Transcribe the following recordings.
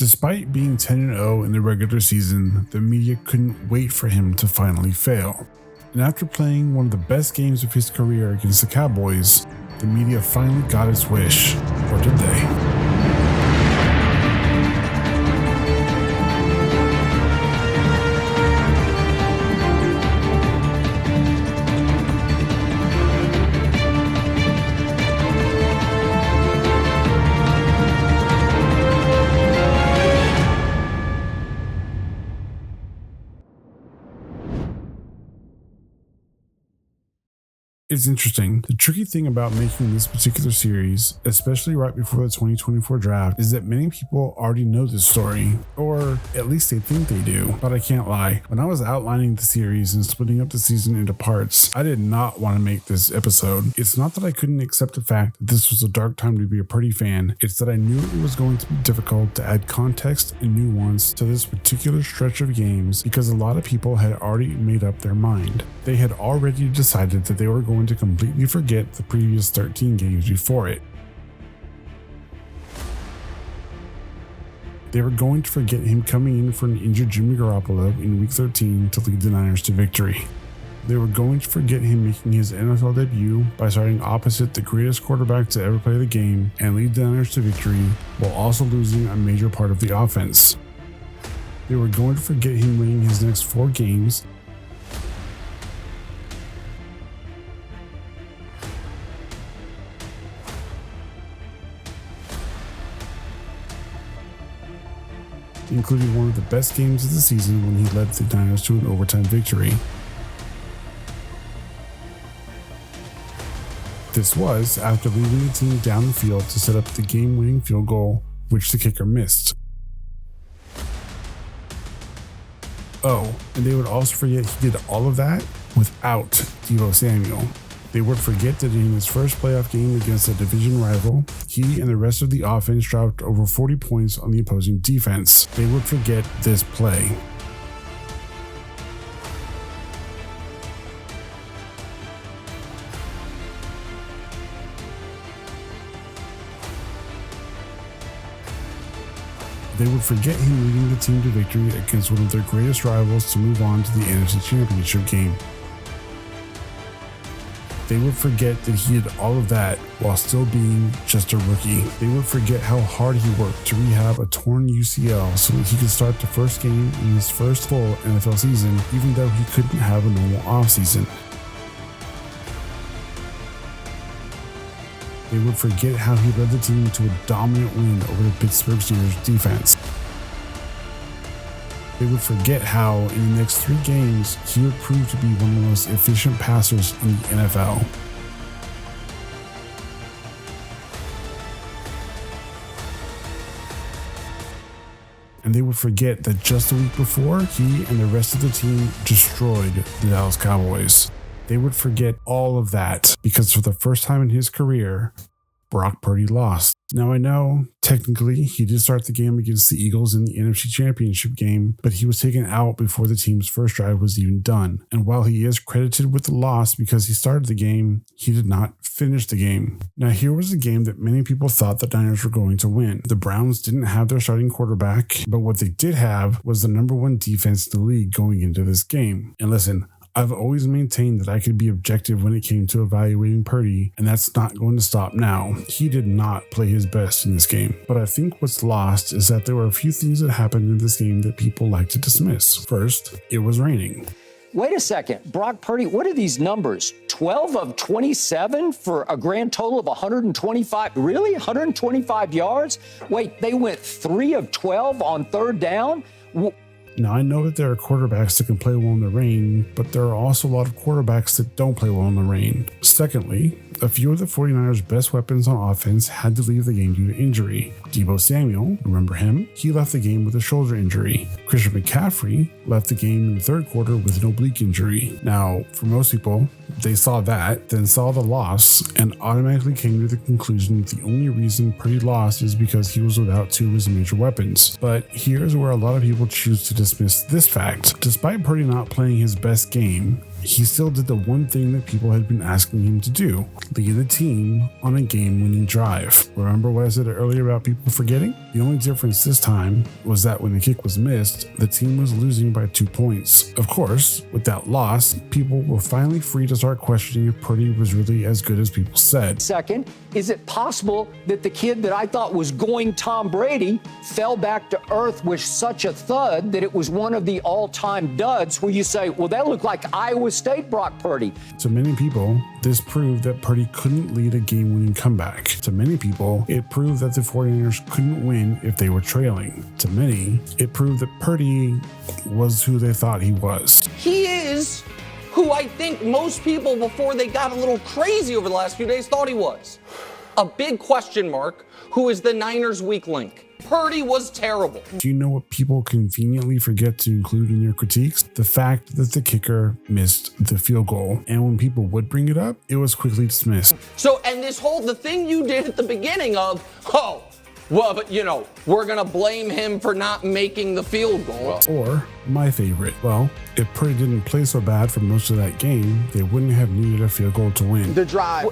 Despite being 10-0 in the regular season, the media couldn't wait for him to finally fail. And after playing one of the best games of his career against the Cowboys, the media finally got its wish, or did they? It's interesting. The tricky thing about making this particular series, especially right before the 2024 draft, is that many people already know this story, or at least they think they do. But I can't lie. When I was outlining the series and splitting up the season into parts, I did not want to make this episode. It's not that I couldn't accept the fact that this was a dark time to be a Purdy fan. It's that I knew it was going to be difficult to add context and nuance to this particular stretch of games because a lot of people had already made up their mind. They had already decided that they were going to completely forget the previous 13 games before it. They were going to forget him coming in for an injured Jimmy Garopppolo in Week 13 to lead the Niners to victory. They were going to forget him making his NFL debut by starting opposite the greatest quarterback to ever play the game and lead the Niners to victory while also losing a major part of the offense. They were going to forget him winning his next 4 games including one of the best games of the season when he led the Niners to an overtime victory. This was after leading the team down the field to set up the game-winning field goal, which the kicker missed. Oh, and they would also forget he did all of that without Deebo Samuel. They would forget that in his first playoff game against a division rival, he and the rest of the offense dropped over 40 points on the opposing defense. They would forget this play. They would forget him leading the team to victory against one of their greatest rivals to move on to the NFC Championship game. They would forget that he did all of that while still being just a rookie. They would forget how hard he worked to rehab a torn UCL so that he could start the first game in his first full NFL season, even though he couldn't have a normal offseason. They would forget how he led the team to a dominant win over the Pittsburgh Steelers defense. They would forget how, in the next 3 games, he would prove to be one of the most efficient passers in the NFL. And they would forget that just a week before, he and the rest of the team destroyed the Dallas Cowboys. They would forget all of that because for the first time in his career, Brock Purdy lost. Now I know, technically, he did start the game against the Eagles in the NFC Championship game, but he was taken out before the team's first drive was even done. And while he is credited with the loss because he started the game, he did not finish the game. Now here was a game that many people thought the Niners were going to win. The Browns didn't have their starting quarterback, but what they did have was the number 1 defense in the league going into this game. And listen, I've always maintained that I could be objective when it came to evaluating Purdy, and that's not going to stop now. He did not play his best in this game. But I think what's lost is that there were a few things that happened in this game that people like to dismiss. First, it was raining. Wait a second, Brock Purdy, what are these numbers? 12 of 27 for a grand total of 125, really? 125 yards? Wait, they went 3 of 12 on 3rd down? Now, I know that there are quarterbacks that can play well in the rain, but there are also a lot of quarterbacks that don't play well in the rain. Secondly, a few of the 49ers' best weapons on offense had to leave the game due to injury. Deebo Samuel, remember him? He left the game with a shoulder injury. Christian McCaffrey left the game in the 3rd quarter with an oblique injury. Now, for most people, they saw that, then saw the loss, and automatically came to the conclusion that the only reason Purdy lost is because he was without 2 of his major weapons. But here's where a lot of people choose to dismiss this fact. Despite Purdy not playing his best game, he still did the one thing that people had been asking him to do, lead the team on a game-winning drive. Remember what I said earlier about people forgetting? The only difference this time was that when the kick was missed, the team was losing by 2 points. Of course, with that loss, people were finally free to start questioning if Purdy was really as good as people said. Second, is it possible that the kid that I thought was going Tom Brady fell back to earth with such a thud that it was one of the all-time duds where you say, well, that looked like Iowa State Brock Purdy? To many people, this proved that Purdy couldn't lead a game-winning comeback. To many people, it proved that the 49ers couldn't win if they were trailing. To many, it proved that Purdy was who they thought he was. He is who I think most people, before they got a little crazy over the last few days, thought he was. A big question mark, who is the Niners' weak link. Purdy was terrible. Do you know what people conveniently forget to include in their critiques? The fact that the kicker missed the field goal. And when people would bring it up, it was quickly dismissed. So, and the thing you did at the beginning of, well, but we're going to blame him for not making the field goal. Or, my favorite, well, if Purdy didn't play so bad for most of that game, they wouldn't have needed a field goal to win. The drive.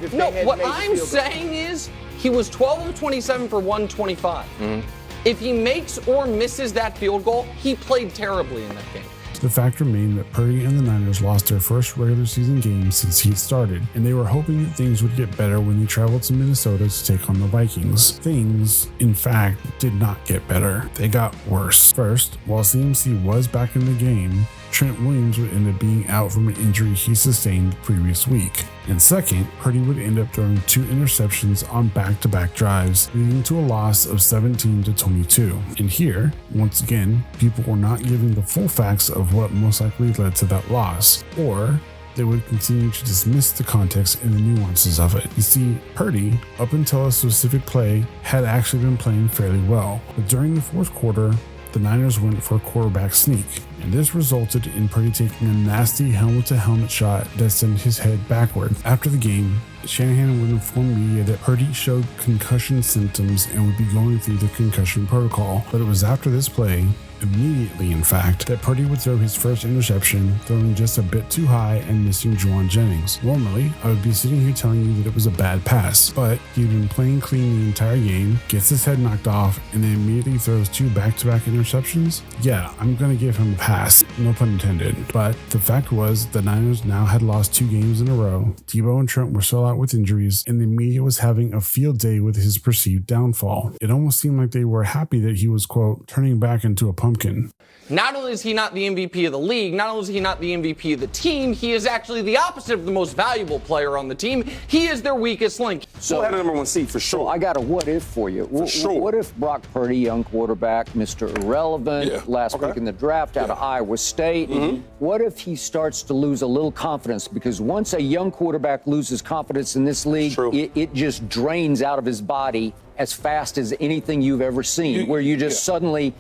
What I'm saying is he was 12 of 27 for 125. Mm-hmm. If he makes or misses that field goal, he played terribly in that game. The fact remained that Purdy and the Niners lost their first regular season game since he started, and they were hoping that things would get better when they traveled to Minnesota to take on the Vikings. Things, in fact, did not get better. They got worse. First, while CMC was back in the game, Trent Williams would end up being out from an injury he sustained the previous week. And second, Purdy would end up throwing 2 interceptions on back-to-back drives, leading to a loss of 17-22. And here, once again, people were not giving the full facts of what most likely led to that loss, or they would continue to dismiss the context and the nuances of it. You see, Purdy, up until a specific play, had actually been playing fairly well, but during the fourth quarter, the Niners went for a quarterback sneak, and this resulted in Purdy taking a nasty helmet-to-helmet shot that sent his head backward. After the game, Shanahan would inform media that Purdy showed concussion symptoms and would be going through the concussion protocol, but it was after this play, immediately in fact, that Purdy would throw his first interception, throwing just a bit too high and missing Juwan Jennings. Normally, I would be sitting here telling you that it was a bad pass, but he'd been playing clean the entire game, gets his head knocked off, and then immediately throws 2 back-to-back interceptions. Yeah, I'm gonna give him a pass, no pun intended. But the fact was, the Niners now had lost 2 games in a row. Tebow and Trent were still out with injuries, and the media was having a field day with his perceived downfall. It almost seemed like they were happy that he was, quote, turning back into a pumpkin. Not only is he not the MVP of the league, not only is he not the MVP of the team, he is actually the opposite of the most valuable player on the team. He is their weakest link. So had a number 1 seed for sure. So I got a what if for you. Sure. What if Brock Purdy, young quarterback, Mr. Irrelevant, last pick in the draft out of Iowa State, what if he starts to lose a little confidence? Because once a young quarterback loses confidence in this league, it just drains out of his body as fast as anything you've ever seen, where you just suddenly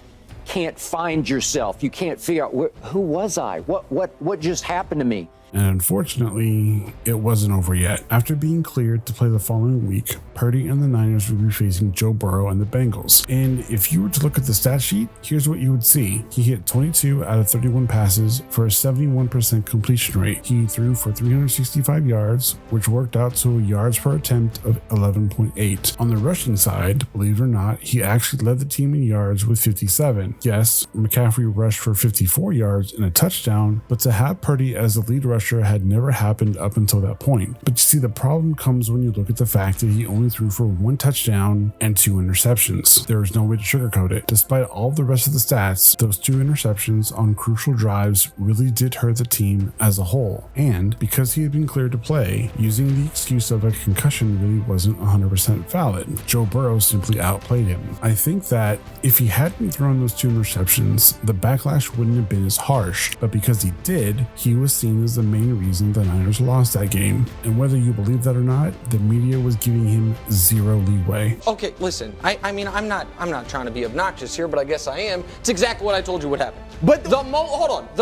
can't find yourself. You can't figure out who was I? What just happened to me? And unfortunately, it wasn't over yet. After being cleared to play the following week, Purdy and the Niners would be facing Joe Burrow and the Bengals. And if you were to look at the stat sheet, here's what you would see. He hit 22 out of 31 passes for a 71% completion rate. He threw for 365 yards, which worked out to a yards per attempt of 11.8. On the rushing side, believe it or not, he actually led the team in yards with 57. Yes, McCaffrey rushed for 54 yards and a touchdown, but to have Purdy as the lead rusher had never happened up until that point. But you see, the problem comes when you look at the fact that he only threw for 1 touchdown and 2 interceptions. There is no way to sugarcoat it. Despite all the rest of the stats, those 2 interceptions on crucial drives really did hurt the team as a whole. And because he had been cleared to play, using the excuse of a concussion really wasn't 100% valid. Joe Burrow simply outplayed him. I think that if he hadn't thrown those 2 interceptions, the backlash wouldn't have been as harsh, but because he did, he was seen as the main reason the Niners lost that game. And whether you believe that or not, the media was giving him 0 leeway. Okay, listen, I mean, I'm not trying to be obnoxious here, but I guess I am. It's exactly what I told you would happen. But the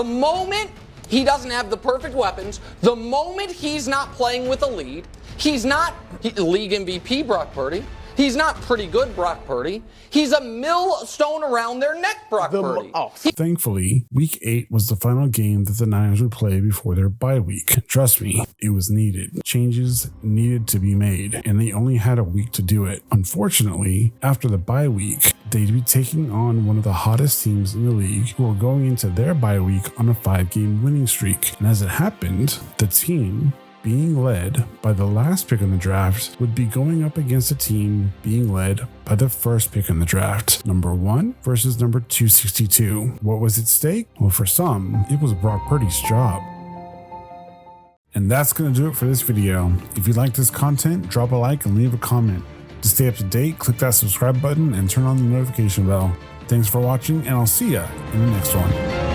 moment he doesn't have the perfect weapons, the moment he's not playing with a lead, he's not league MVP Brock Purdy. He's not pretty good, Brock Purdy. He's a millstone around their neck, Brock Purdy. Thankfully, week 8 was the final game that the Niners would play before their bye week. Trust me, it was needed. Changes needed to be made, and they only had a week to do it. Unfortunately, after the bye week, they'd be taking on one of the hottest teams in the league who were going into their bye week on a 5-game winning streak. And as it happened, the team being led by the last pick in the draft would be going up against a team being led by the first pick in the draft, number 1 versus number 262. What was at stake? Well, for some, it was Brock Purdy's job. And that's going to do it for this video. If you like this content, drop a like and leave a comment. To stay up to date, click that subscribe button and turn on the notification bell. Thanks for watching, and I'll see ya in the next one.